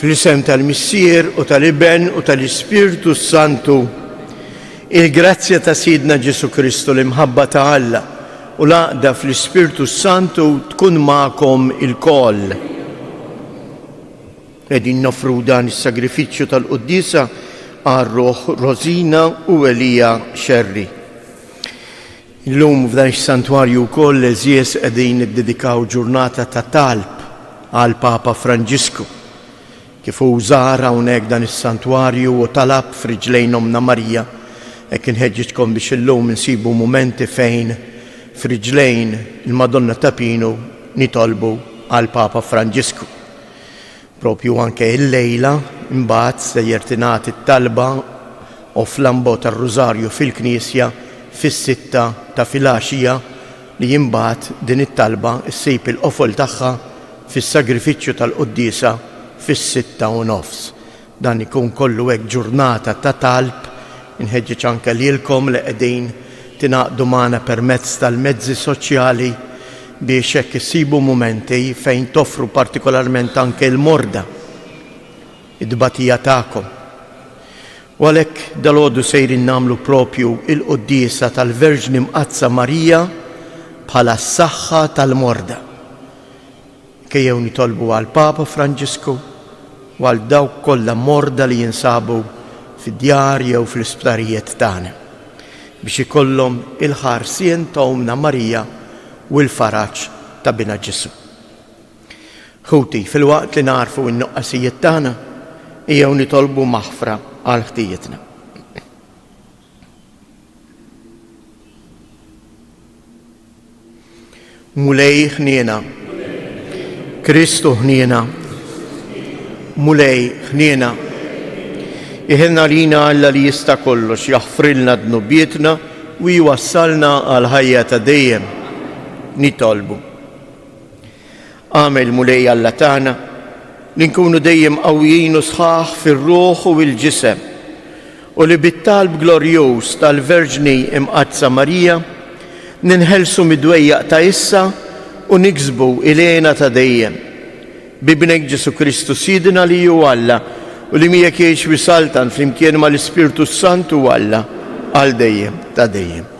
Fl-isem tal-Missier u tal-Iben u tal-Ispirtu Santu, il-grazzja ta' Sidna Ġesu Kristu l-imħabba ta' Alla u l-għaqda fl-Ispirtu Santu tkun ma'kom il-koll. Qegħdin nofru dan is-sagrifiċċju tal-Quddisa għar-Roħ Rosina u Elija Xerri. Illum f'dan is-santwarju wkoll eżies qegħdin niddedikaw ġurnata ta' talb għal Papa Franġisku. Kif hu żar hawnhekk dan is-santwarju u talab f'riġlejn Omna Marija, hekk inħeġġitkom biex illum insibu mumenti fejn f'riġlejn il-Madonna ta' Pinu nitolbu għal Papa Franġisku. Propju anke il-lejla imbagħad sejjer tingħati t-talba u flambo tar-Rużarju fil-Knisja fis-sitta ta' filgħaxija li jimbagħad din it-talba issib il-qofol tagħha fis-sagrifiċċju tal-Quddisa fis-6:30. Dan ikun kollu hekk ġurnata ta' talb, inħeġġeġ anke lilkom li qegħdin tingħaqdu magħna permezz tal-mezzi soċjali biex hekk issibu mumenti fejn toffru partikolarment anke l-morda id-dbatija tagħkom. U għalhekk dalgħodu sejrin nagħmlu propju il-Quddisa tal-Verġni Mqazza Marija bħala s-saħħa tal-morda. Kejjew nitolbu għal Papa Franġisku u għal dawk kollha morda li jinsabu fid-djar jew fl-isptarijiet tagħna biex ikollhom il-ħarsien ta' Omna Marija u l-faraġġ ta' Bina Ġesu. Ħuti, fil-waqt li narfu n-nuqqasijiet tagħna ejjew nitolbu maħfra għal ħtijietna. Mulej ħniena, Kristu ħniena, mulej ħniena, iħilna lina Alla li jista' kollox jaħfrilna dnubietna u jwassalna għal ħajja ta' dejjem. Nitolbu. Għamel mulej Alla tagħna li nkunu dejjem qawwijin u sħaħ fir-ruħ u l-ġisem u li bit-talb glorjuż tal-Verġni Mqazza Marija ninħelsu mid-dwejjaq ta' issa u niksbu ilena ta' dejjem. Bibnek Ġesu Kristu Sidna li hu Alla u li miegħek jgħix wisaltan flimkien mal-Ispirtu Santu Alla għal dejjem ta' dejjem.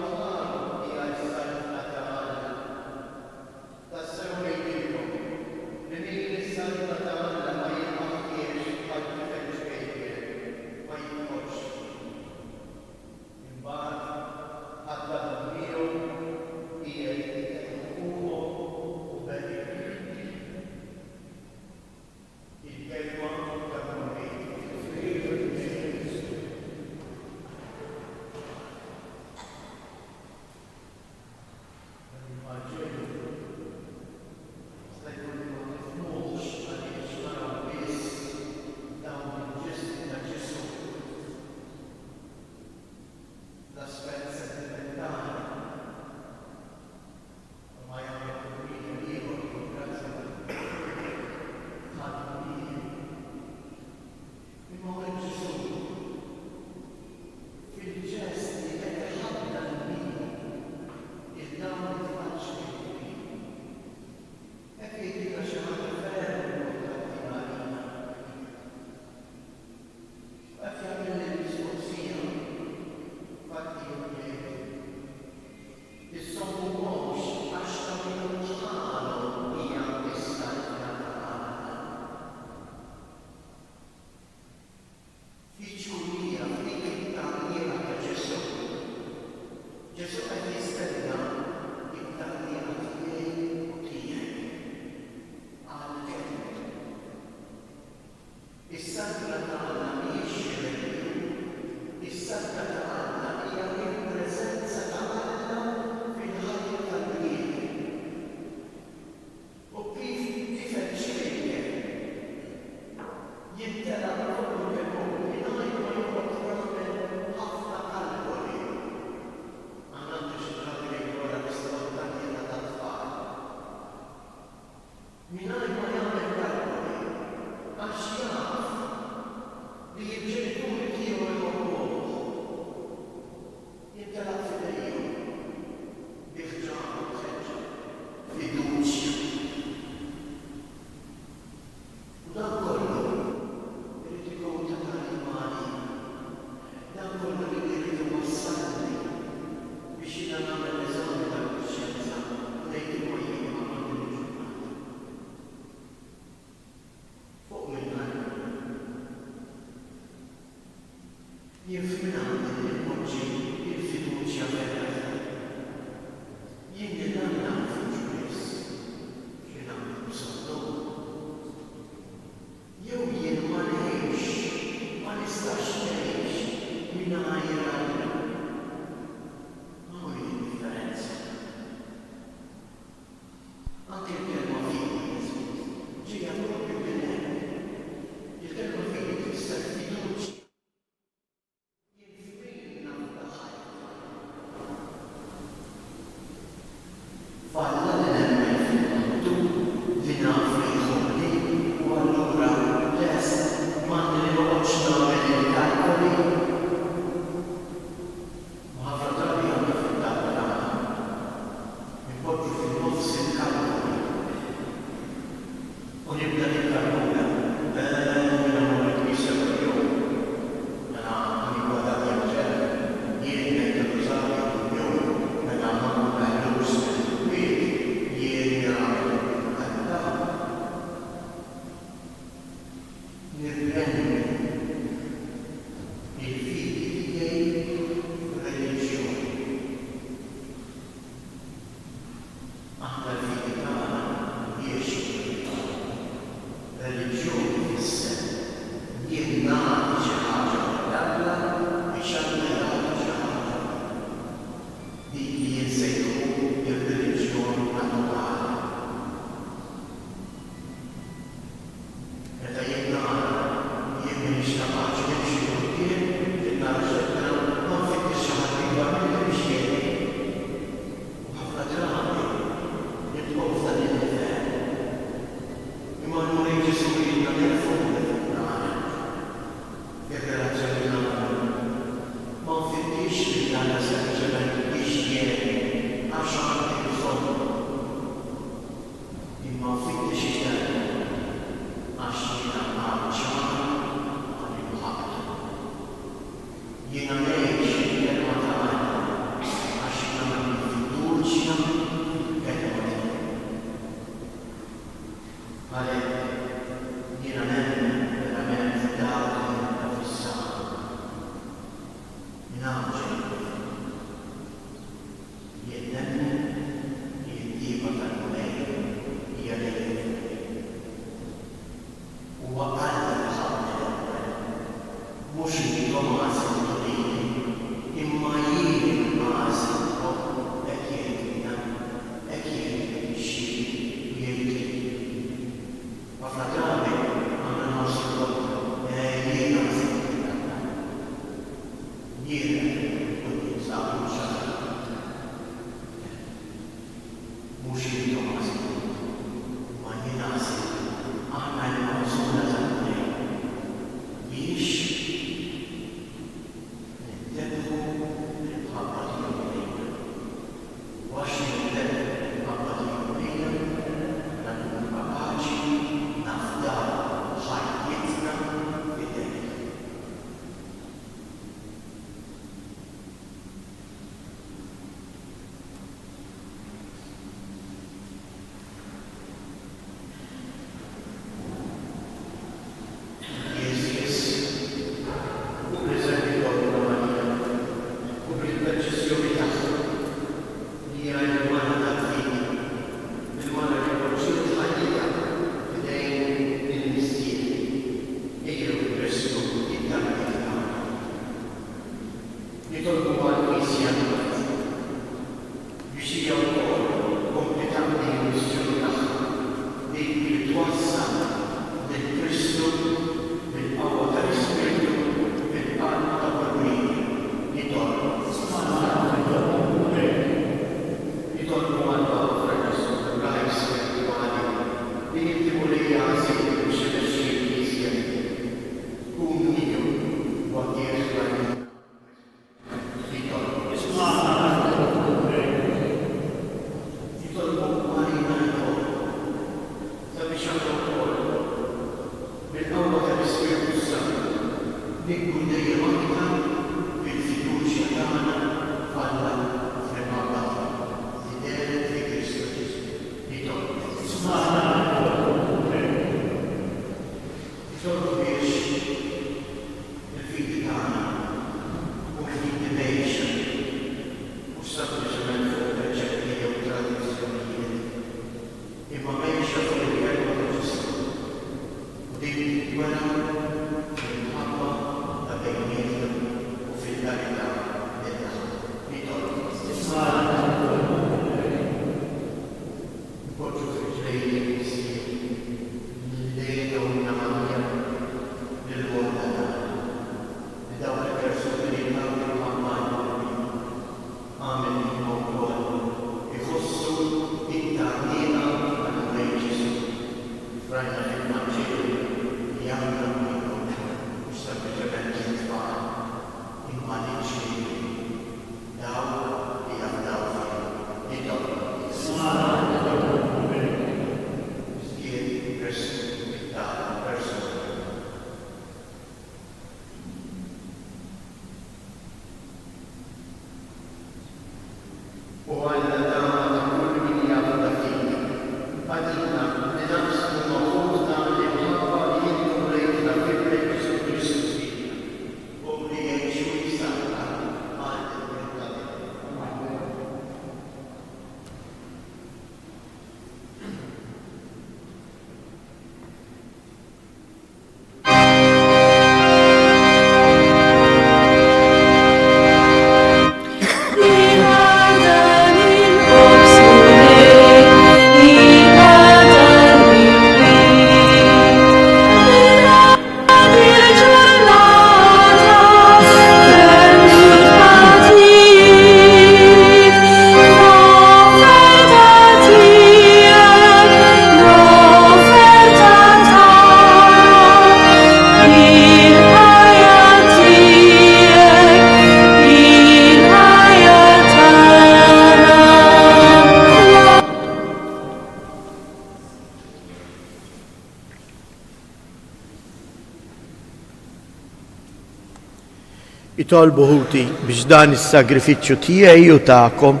Itolbu ħuti biex dan is-sagrifiċċju tiegħi u tagħkom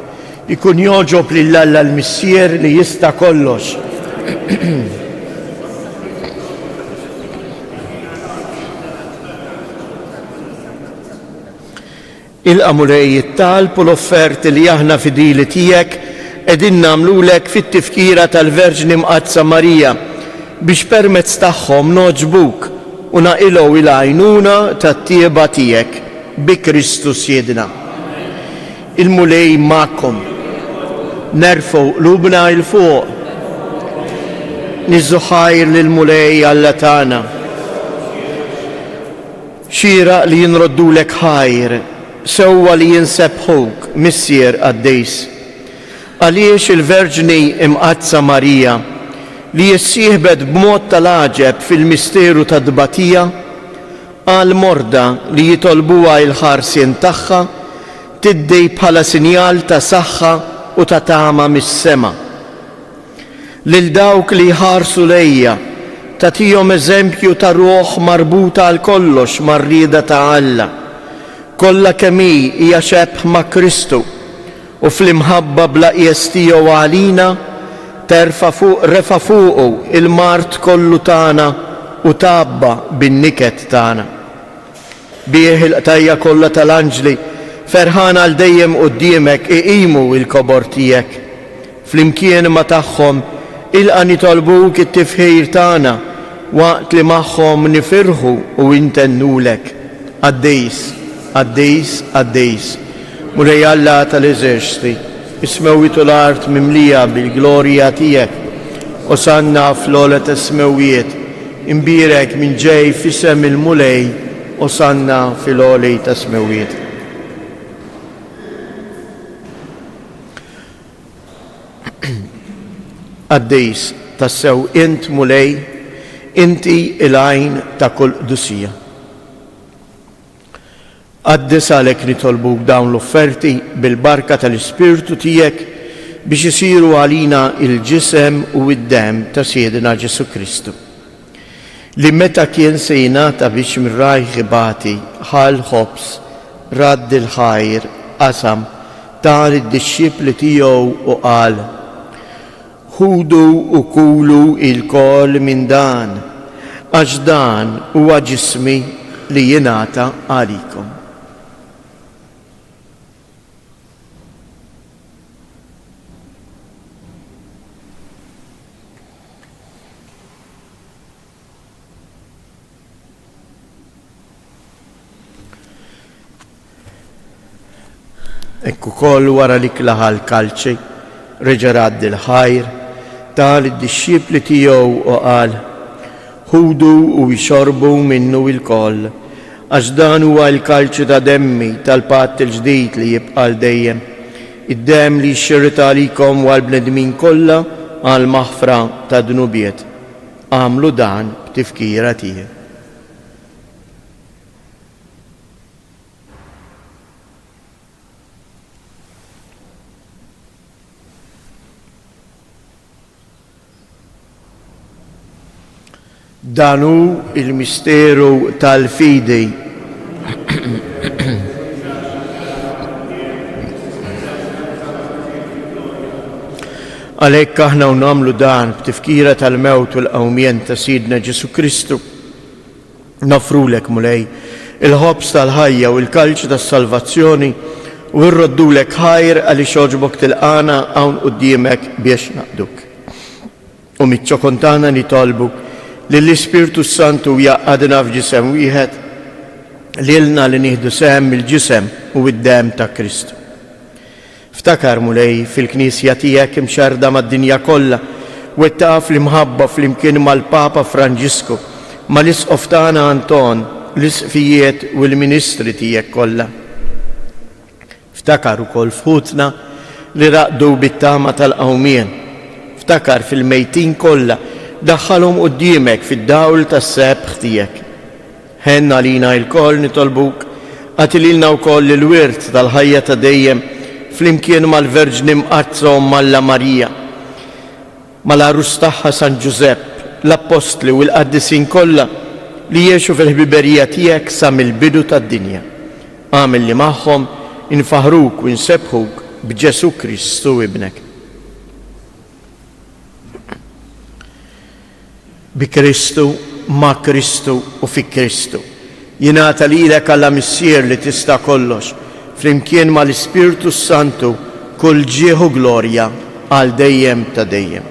ikun joġob lill-Alla l-Missier li jista' kollox. Il-qamulej it-talb u l-offerti li aħna fidili tiegħek qegħdin nagħmlulek fit-tifkira tal-Verġni Mqazza Marija biex permezz tagħhom noġbuk u naqilgħu il-għajnuna tat-tieba tiegħek bi Kristus Jedna. Il-mulej magħkom. Nerfgħu qlubna il fuq. Niżżu ħajr lill-mulej Alla tagħna. Xieraq li jinroddulek ħajr, sewwa li jinsebħuk Missier Qaddejs. Għaliex il-Verġni Mqazza Marija li jissieħbet b'mod tal-għaġeb fil-misteru tad-dbatija għal morda li jitolbuha il-ħarsien tagħha tiddej bħala sinjal ta' saħħa u ta' tama mis-sema. Lil dawk li jħarsu lejja tagħtihom eżempju ta' ruħ marbuta għal kollox mar-rieda ta' Alla. Kollha kemm hija xebħ ma' Kristu u fl-imħabba bla qies tiegħu għalina refa' fuqu il-mart kollu tagħna u tabba bin-niket tagħna. Bih il-qtajja kollha tal-anġli ferħana għal dejjem quddiemek iqimu il-kobor tiegħek. Flimkien ma' tagħhom ilqa' nitolbuk it-tifħir tagħna waqt li magħhom nifirħu u intennulek. Qaddejs, Qaddejs, Qaddejs, Mulej Alla tal-Eżerċiti, ismewwiet l-art mimlija bil-glorja tiegħek, osanna fl-ogħla tas-smewwiet, imbierek minn ġej f'isem il-mulej, osanna fil-ogħli tas-smewwiet. Qaddejs, tassew int mulej, inti il-għajn ta' kull qdusija. Qaddis għalhekk nitolbuk dawn l-offerti bil-barka tal-Ispirtu tiegħek biex isiru għalina il-ġisem u id-dem ta' Siedina Ġesu Kristu. li meta kien se jingħata biex mir-rajħ ibati ħal ħobs radd il-ħajr qasam tal id-dixxipli tiegħu u qal: ħudu u kulu il-kol minn dan, għax dan huwa ġismi li jingħata għalikom. Ekku koll wara li klaħa l-kalċi, reġa' radd il-ħajr tal id-dixxipli tiegħu u qal: ħudu u jxorbu minnu il-koll, għax dan huwa l-kalċi ta' demmi tal-patt il-ġdid li jibqa' dejjem, id-demm li jxirrita għalikom u għall-bnedmin kollha għal maħfra ta' dnubiet. Għamlu dan b'tifkira tiegħi. Danu il-misteru tal-fidi. Għalhekk aħna nagħmlu dan b'tifkira tal-mewt u l-qawmien ta' Sidna Ġesu Kristu. Nofrulek mulej il-ħobs tal-ħajja u l-kalċ tas-salvazzjoni u nroddulek ħajr għaliex jogħġbok tilqana hawn quddiemek biex naqduk. U miċ-ċokontana nitolbu li l-Ispirtu Santu jaqgħadna f'ġisem wieħed lilna li nieħdu sehem mill-ġisem u d-demm ta' Kristu. Ftakar mulej fil-Knisja tiegħek imxarda mad-dinja kollha u taf l-imħabba flimkien mal-Papa Franġisku, mal-Isqof tagħna Anton, l-isqfijiet u l-ministri tiegħek kollha. Ftakar ukoll fħutna li raqdu bit-tama tal-qawmien. Ftakar fil-mejtin kollha daħħalhom quddiemek fid-dawl tas-sebħ tiegħek. Ħenna lina l-koll nitolbuk għatililna wkoll il-wirt tal-ħajja ta' dejjem flimkien mal-Verġni Mqazza Malla Marija, mal-Arus tagħha San Ġusepp, l-Apostli u l-Qaddisin kollha li jgħixu fil-ħbiberija tiegħek sa mill-bidu tad-dinja. Għamel li magħhom infaħruk u nsebħuk b'Ġesu Kristu ibnek. Bi Kristu, ma' Kristu u fi Kristu. Jingħata lilek Alla missier li tista' kollox, flimkien mal-Ispirtu Santu kull ġieħu glorja għal dejjem ta' dejjem.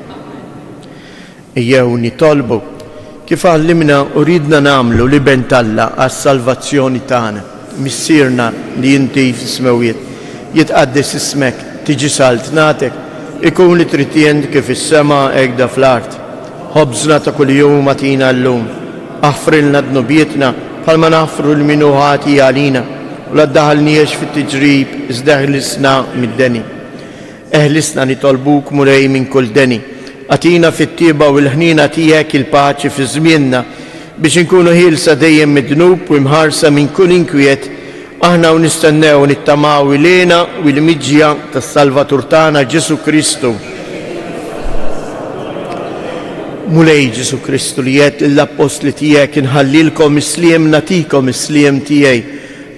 Ejjew nitolbu kif għallimna u ridna nagħmlu li bentalla għas-salvazzjoni tagħna. Missierna li inti fis-smawiet, jitqaddis ismek, tiġi salt natek, ikun li tritjent kif is-sema hekk fl-art. Ħobżna ta' kuljum atina llum, aħfrilna dnubietna bħalma naħfru l-minuħati għalina u la ddaħalniex fit-tiġrib iżdeħlisna mid-deni. Eħlisna nitolbuk mulej minn kull deni, atina fit-tieba u l-ħnina tiegħek il-paċi fi żmienna biex inkunu ħielsa dejjem mid-dnub u mħarsa minn kull inkwiet, aħna u nistennew nittamaw ilena u l-miġja tas-Salvatur tagħna Ġesu Kristu. Mulej Ġesu Kristu li jgħid l-Apostli tiegħek inħallilkom isliem natikom isliem tiegħi,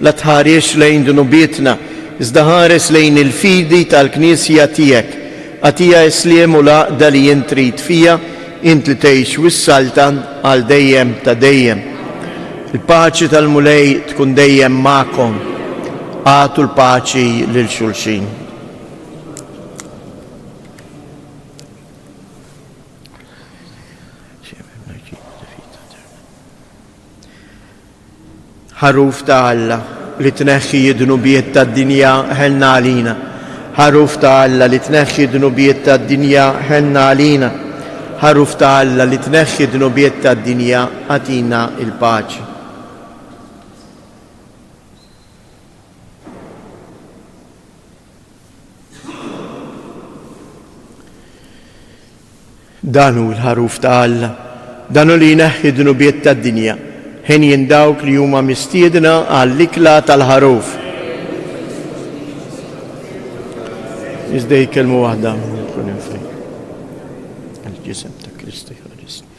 la tħares lejn dnubietna, iżda ħares lejn il-fidi tal-Knisja tiegħek. Għatija isliem u laqda li jien trid fija, int li tgħix wis-saltan għal dejjem ta' dejjem. Il-paċi tal-mulej tkun dejjem magħkom. Għatu l-paċi lil xulxin. Ħaruf ta' Alla li tneħħi d-dnubiet tad-dinja ħelna għalina. Ħaruf ta' Alla li tneħħi d-dnubiet tad-dinja ħelna għalina. Ħaruf ta' Alla li tneħħi d-dnubiet tad-dinja għatina il-paċi. Danu l-ħaruf ta' Alla, danu li jneħħi d-dnubiet tad-dinja. Ħin jindawk li huma mistiedna għall-ikla tal-ħaruf. Iżda jkellmu waħda nkun infri. Il-ġisem ta' Kristu jħarisni.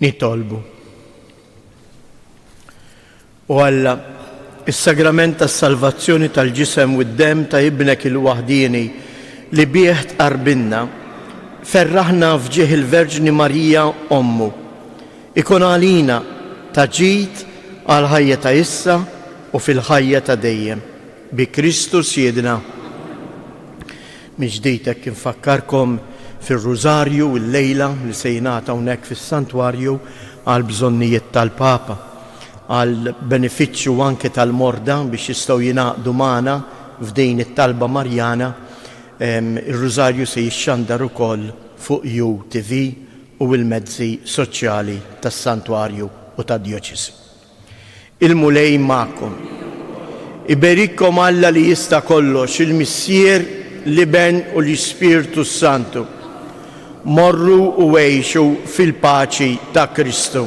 Nitolbu. U Alla, is-sagrament tas-salvazzjoni tal-ġisem u d-dem ta' ibnek il-waħdini li bih tqarbilna, ferraħna fġieħ il-Verġni Marija Ommu, ikun għalina ta' ġid għal ħajja ta' issa u fil-ħajja ta' dejjem. Bi Kristus Siedna. Miġdijtek infakkarkom fil-Rużarju il-lejla li se jingħata hawnhekk fis-Santwarju għal bżonnijiet tal-Papa, għal benefiċċju anke tal-morda biex jistgħu jingħaqdu magħna f'din it-talba Marjana. Ir-Rużarju se jixxandar ukoll fuq UTV u l-mezzi soċjali tas-Santwarju u tad-Djoċesi. Il-mulej magħkom. Iberikkom Alla li jista' kollox, il-Missier, l-Iben u l-Ispirtu Santu. Morru u għejxu fil-paċi ta' Kristu.